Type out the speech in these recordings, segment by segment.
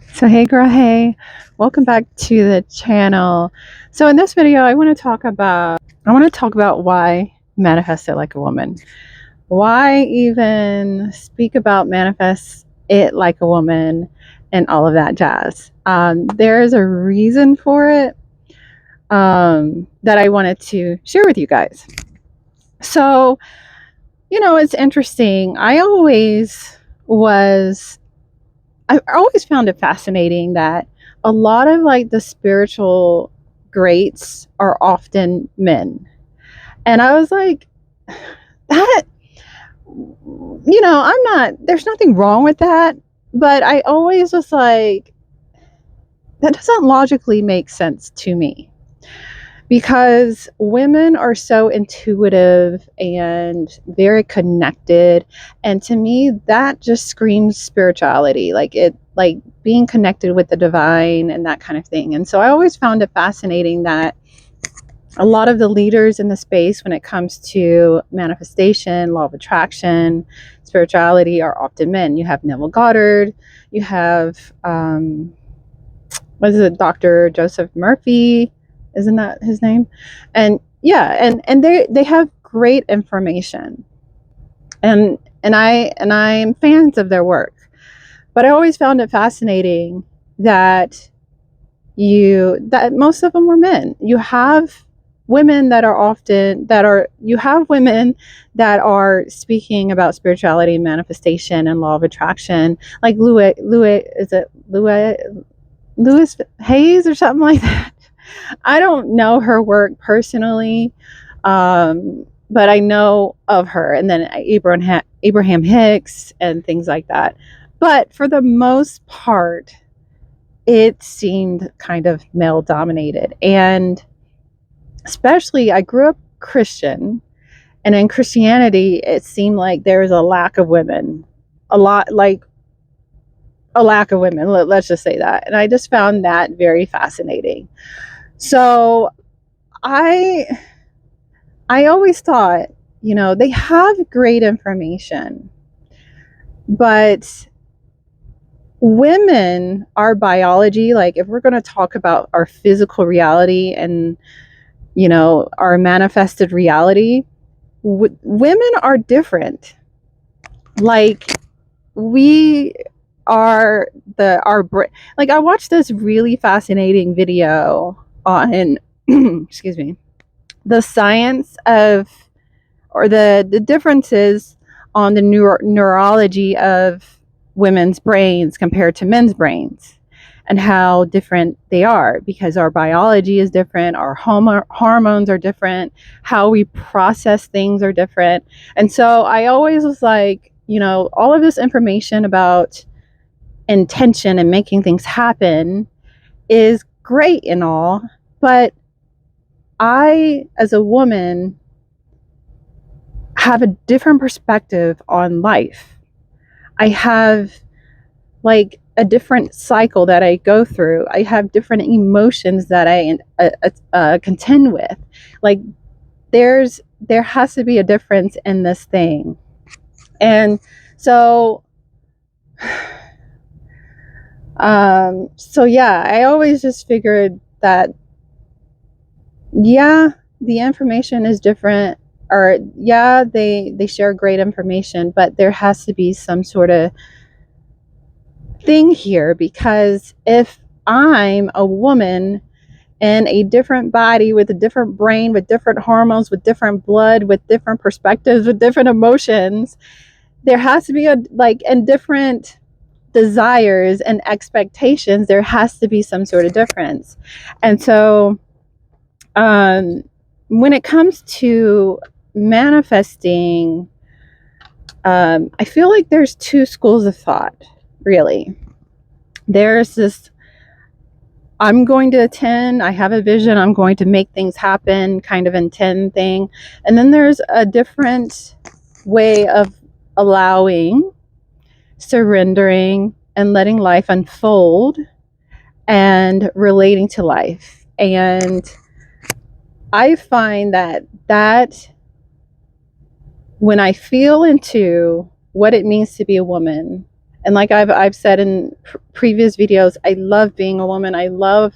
So hey girl, hey, welcome back to the channel. So in this video, I want to talk about why manifest it like a woman. Why even speak about manifest it like a woman and all of that jazz. There's a reason for it that I wanted to share with you guys. So, it's interesting. I always found it fascinating that a lot of like the spiritual greats are often men. And I was like, that, there's nothing wrong with that. But I always was like, that doesn't logically make sense to me because women are so intuitive and very connected, and to me that just screams spirituality, like being connected with the divine and that kind of thing. And so I always found it fascinating that a lot of the leaders in the space when it comes to manifestation, law of attraction, spirituality are often men. You have Neville Goddard, you have what is it, Dr. Joseph Murphy, isn't that his name? And yeah, and they have great information, and I'm fans of their work. But I always found it fascinating that that most of them were men. You have women that are speaking about spirituality, manifestation, and law of attraction, like Louise Hayes or something like that. I don't know her work personally, but I know of her, and then Abraham Hicks and things like that. But for the most part, it seemed kind of male dominated. And especially, I grew up Christian, and in Christianity, it seemed like there was a lack of women, a lot like a lack of women. Let's just say that. And I just found that very fascinating. So I I always thought, they have great information, but women, our biology, like if we're going to talk about our physical reality and, our manifested reality, women are different. Like we are like I watched this really fascinating video on excuse me, the science of, or the differences on the neurology of women's brains compared to men's brains, and how different they are because our biology is different, our hormones are different, how we process things are different. And so I always was like, all of this information about intention and making things happen is great and all, but I, as a woman, have a different perspective on life. I have like a different cycle that I go through. I have different emotions that I contend with. Like there has to be a difference in this thing. And so so yeah, I always just figured that, yeah, the information is different, or yeah, they share great information, but there has to be some sort of thing here, because if I'm a woman in a different body with a different brain, with different hormones, with different blood, with different perspectives, with different emotions, there has to be and different desires and expectations, there has to be some sort of difference. And so when it comes to manifesting, I feel like there's two schools of thought, really. There's this, I'm going to attend, I have a vision, I'm going to make things happen kind of intend thing. And then there's a different way of allowing, surrendering, and letting life unfold and relating to life. And I find that when I feel into what it means to be a woman And like I've said in previous videos, I love being a woman. I love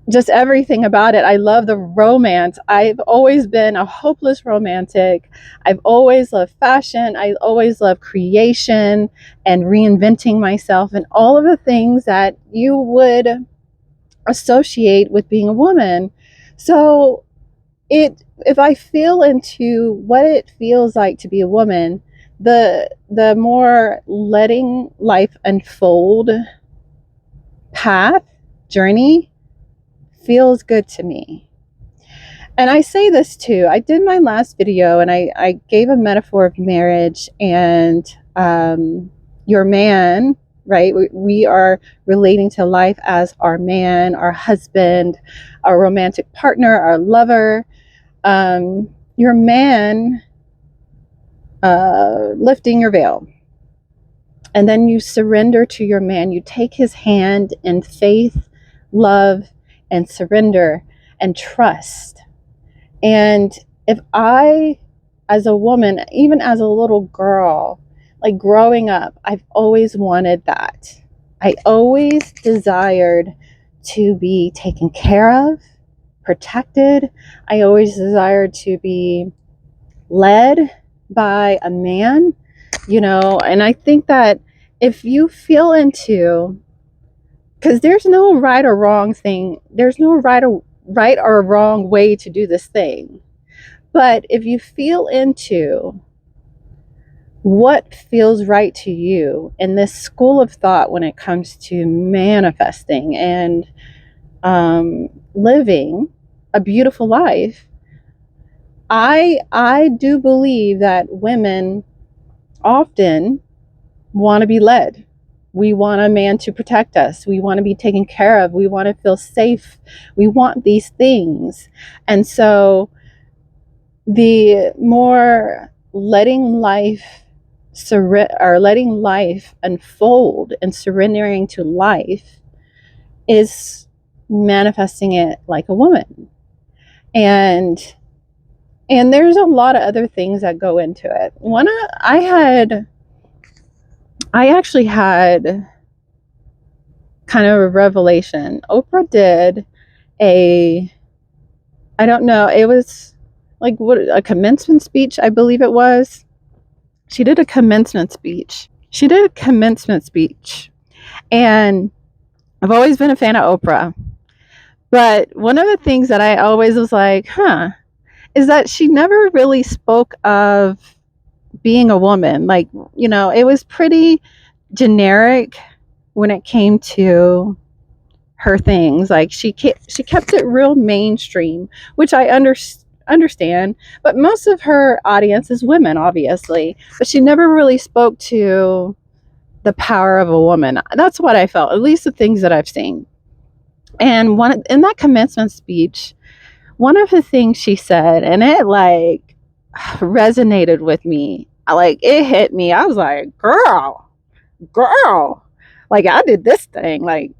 just everything about it. I love the romance. I've always been a hopeless romantic. I've always loved fashion. I always loved creation and reinventing myself and all of the things that you would associate with being a woman. So if I feel into what it feels like to be a woman, the more letting life unfold path journey feels good to me. And I say this too. I did my last video and I gave a metaphor of marriage and your man, right? We are relating to life as our man, our husband, our romantic partner, our lover. Your man lifting your veil. And then you surrender to your man. You take his hand in faith, love, and surrender and trust. And if I, as a woman, even as a little girl, like growing up, I've always wanted that. I always desired to be taken care of, protected. I always desired to be led by a man, and I think that if you feel into, because there's no right or wrong thing, there's no right or wrong way to do this thing. But if you feel into what feels right to you in this school of thought when it comes to manifesting and living a beautiful life, I do believe that women often want to be led. We want a man to protect us. We want to be taken care of. We want to feel safe. We want these things. And so the more letting life unfold and surrendering to life is manifesting it like a woman. And there's a lot of other things that go into it. I actually had kind of a revelation. Oprah did I don't know, it was like a commencement speech, I believe it was. She did a commencement speech. And I've always been a fan of Oprah. But one of the things that I always was like, is that she never really spoke of being a woman. Like, it was pretty generic when it came to her things. Like she kept it real mainstream, which I understand, but most of her audience is women, obviously, but she never really spoke to the power of a woman. That's what I felt, at least the things that I've seen. And in that commencement speech, one of the things she said, and it like resonated with me, like it hit me. I was like, girl, like I did this thing. Like,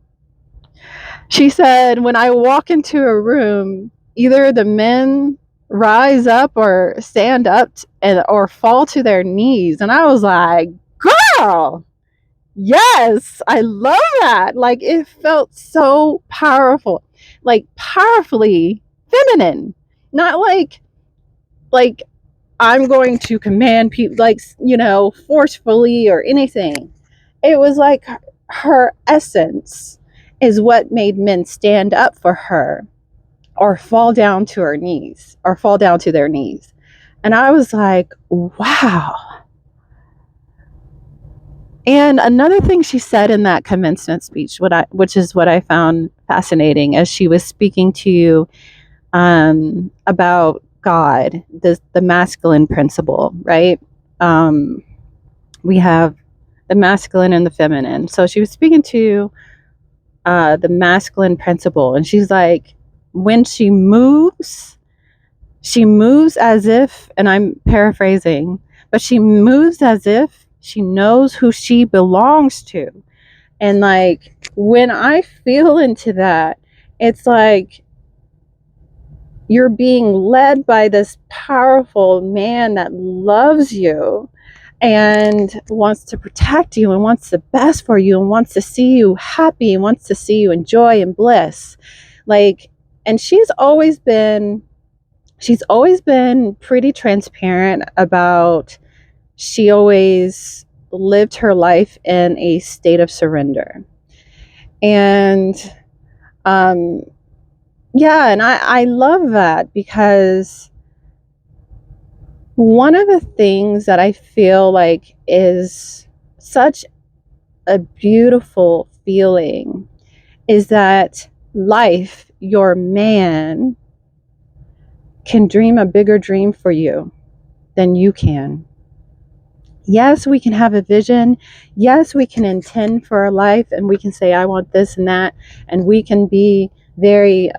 she said, when I walk into a room, either the men rise up or stand up or fall to their knees. And I was like, girl, yes, I love that. Like, it felt so powerful, like powerfully feminine, not like I'm going to command people, like, forcefully or anything. It was like her essence is what made men stand up for her or fall down to their knees. And I was like, wow. And another thing she said in that commencement speech, which is what I found fascinating, as she was speaking to you about God, the masculine principle, right? We have the masculine and the feminine. So she was speaking to the masculine principle, and she's like, when she moves as if, and I'm paraphrasing, but she moves as if she knows who she belongs to. And like, when I feel into that, it's like you're being led by this powerful man that loves you, and wants to protect you and wants the best for you and wants to see you happy and wants to see you in joy and bliss. Like, and she's always been pretty transparent about, she always lived her life in a state of surrender. And yeah, and I love that, because one of the things that I feel like is such a beautiful feeling is that life, your man, can dream a bigger dream for you than you can. Yes, we can have a vision. Yes, we can intend for our life, and we can say, I want this and that. And we can be very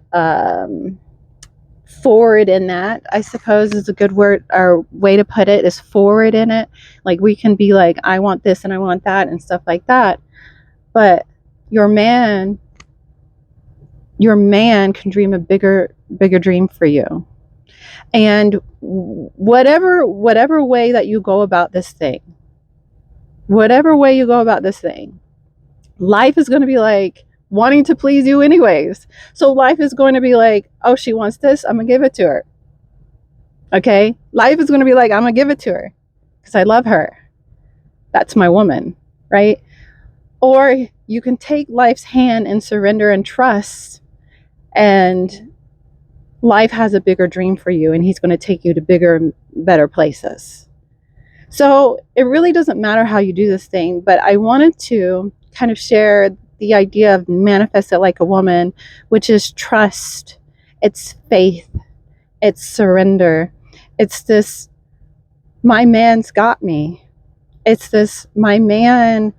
forward in that, I suppose is a good word or way to put it, is forward in it. Like, we can be like, I want this and I want that and stuff like that. But your man can dream a bigger dream for you. And whatever way that you go about this thing, life is going to be like wanting to please you anyways. So life is going to be like, oh, she wants this, I'm going to give it to her. Okay? Life is going to be like, I'm going to give it to her because I love her. That's my woman, right? Or you can take life's hand and surrender and trust, and life has a bigger dream for you, and he's going to take you to bigger, better places. So it really doesn't matter how you do this thing, but I wanted to kind of share the idea of manifest it like a woman, which is trust, it's faith, it's surrender. It's this, my man's got me. It's this, my man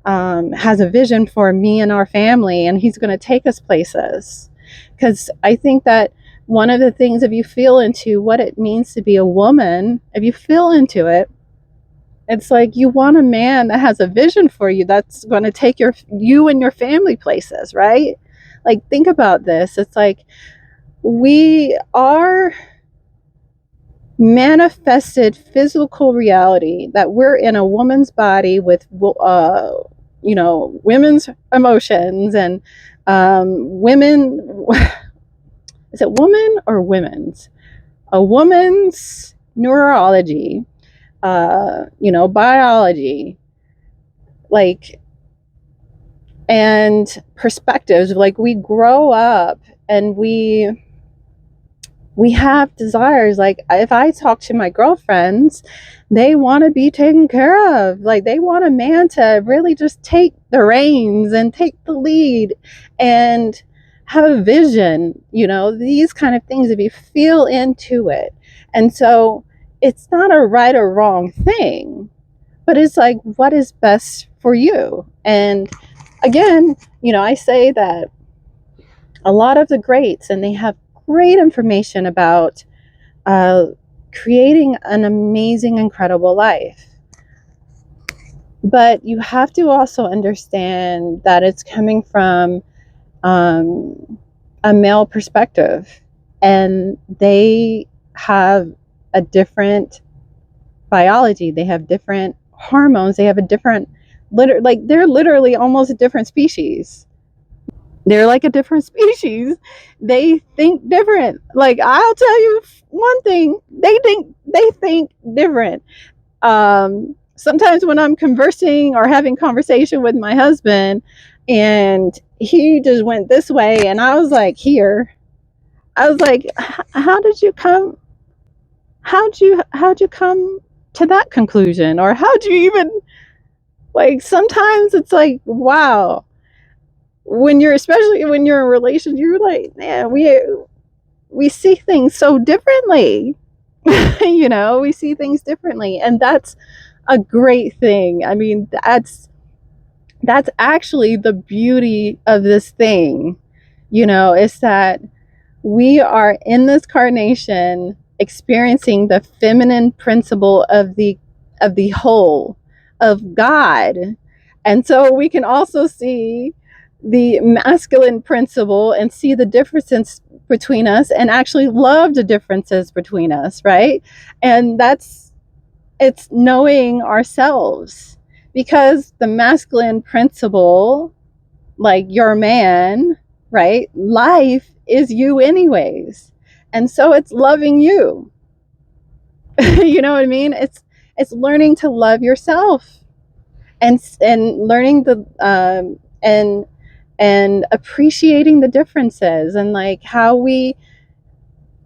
has a vision for me and our family, and he's going to take us places. Because I think that one of the things, if you feel into what it means to be a woman, if you feel into it, it's like you want a man that has a vision for you, that's going to take you and your family places, right? Like, think about this. It's like we are manifested physical reality, that we're in a woman's body with women's emotions and women. Is it woman or women's? A woman's neurology, biology, like, and perspectives. Like, we grow up and we have desires. Like, if I talk to my girlfriends, they want to be taken care of. Like, they want a man to really just take the reins and take the lead and have a vision, these kind of things, if you feel into it. And so it's not a right or wrong thing, but it's like, what is best for you? And again, I say that a lot of the greats, and they have great information about creating an amazing, incredible life. But you have to also understand that it's coming from a male perspective, and they have a different biology. They have different hormones. They have a different, they're literally almost a different species. They're like a different species. They think different. Like, I'll tell you one thing, they think different. Sometimes when I'm conversing or having conversation with my husband, and he just went this way, and I was like, here. I was like, how'd you come to that conclusion? Or how'd you even, like, sometimes it's like, wow. Especially when you're in a relationship, you're like, man, we see things so differently. We see things differently, and that's a great thing. I mean, that's actually the beauty of this thing, is that we are in this carnation experiencing the feminine principle of the whole of God. And so we can also see the masculine principle and see the differences between us, and actually love the differences between us, right? And that's It's knowing ourselves, because the masculine principle, like your man, right? Life is you anyways. And so it's loving you. You know what I mean? It's learning to love yourself, and learning the and appreciating the differences, and like how we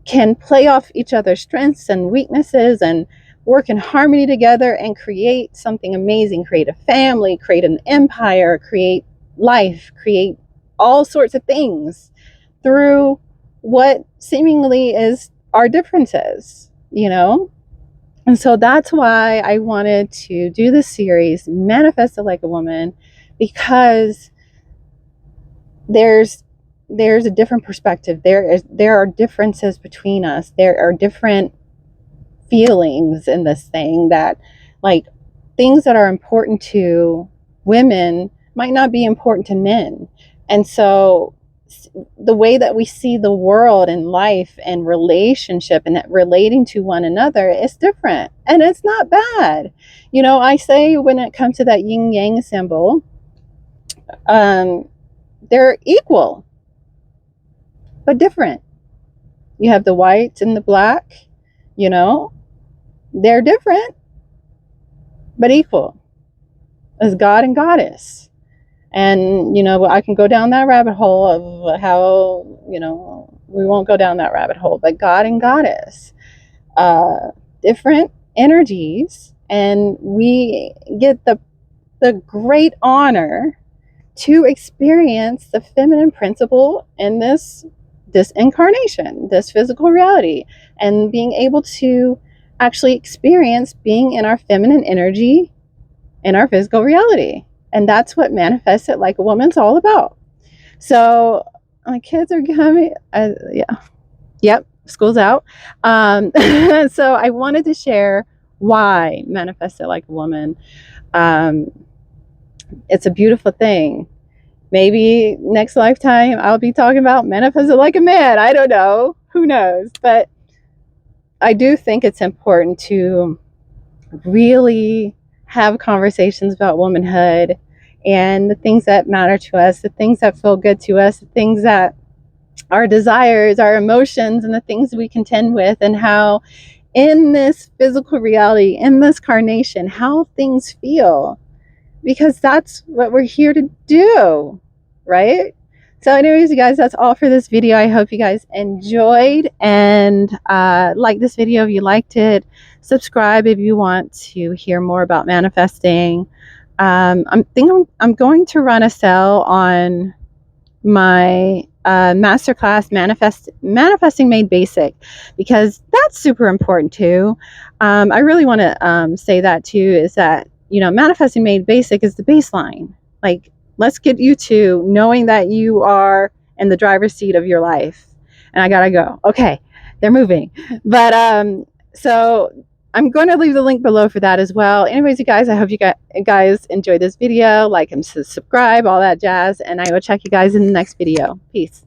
can play off each other's strengths and weaknesses and work in harmony together and create something amazing, create a family, create an empire, create life, create all sorts of things through what seemingly is our differences, you know? And so that's why I wanted to do this series, Manifest It Like a Woman, because there's there's a different perspective. There are differences between us. There are different feelings in this thing, that like things that are important to women might not be important to men. And so the way that we see the world and life and relationship and relating to one another is different, and it's not bad. You know, I say when it comes to that yin yang symbol, they're equal but different. You have the white and the black, you know, they're different but equal as God and Goddess. And, you know, I can go down that rabbit hole of how, you know, we won't go down that rabbit hole, but God and Goddess, different energies. And we get the great honor to experience the feminine principle in this incarnation, this physical reality, and being able to actually experience being in our feminine energy in our physical reality. And that's what Manifest It Like a Woman's all about. So my kids are coming. Yeah. Yep. School's out. So I wanted to share why Manifest It Like a Woman. It's a beautiful thing. Maybe next lifetime I'll be talking about Manifest It Like a Man. I don't know. Who knows? But I do think it's important to really have conversations about womanhood and the things that matter to us, the things that feel good to us, the things that our desires, our emotions, and the things we contend with, and how in this physical reality, in this carnation, how things feel, because that's what we're here to do, right? So anyways, you guys, that's all for this video. I hope you guys enjoyed, and like this video if you liked it. Subscribe if you want to hear more about manifesting. I'm going to run a sale on my masterclass, Manifesting Made Basic, because that's super important too. I really want to say that too, is that, you know, Manifesting Made Basic is the baseline. Like, let's get you to knowing that you are in the driver's seat of your life. And I gotta go. Okay, they're moving. But so I'm going to leave the link below for that as well. Anyways, you guys, I hope you guys enjoyed this video. Like and subscribe, all that jazz. And I will check you guys in the next video. Peace.